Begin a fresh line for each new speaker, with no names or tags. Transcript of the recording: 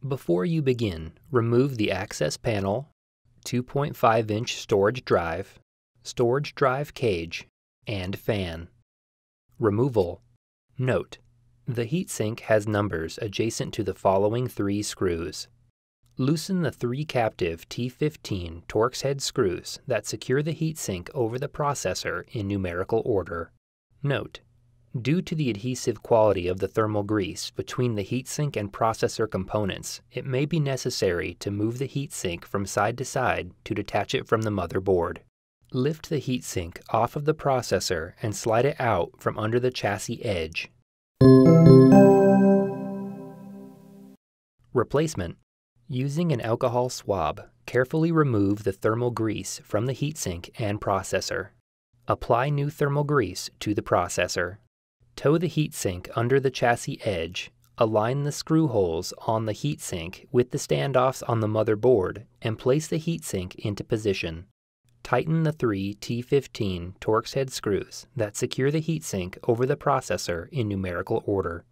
Before you begin, remove the access panel, 2.5-inch storage drive cage, and fan. Removal. Note: the heatsink has numbers adjacent to the following 3 screws. Loosen the 3 captive T15 Torx head screws that secure the heatsink over the processor in numerical order. Note: due to the adhesive quality of the thermal grease between the heatsink and processor components, it may be necessary to move the heatsink from side to side to detach it from the motherboard. Lift the heatsink off of the processor and slide it out from under the chassis edge. Replacement. Using an alcohol swab, carefully remove the thermal grease from the heatsink and processor. Apply new thermal grease to the processor. Tow the heatsink under the chassis edge, align the screw holes on the heatsink with the standoffs on the motherboard, and place the heatsink into position. Tighten the 3 T15 Torx head screws that secure the heatsink over the processor in numerical order.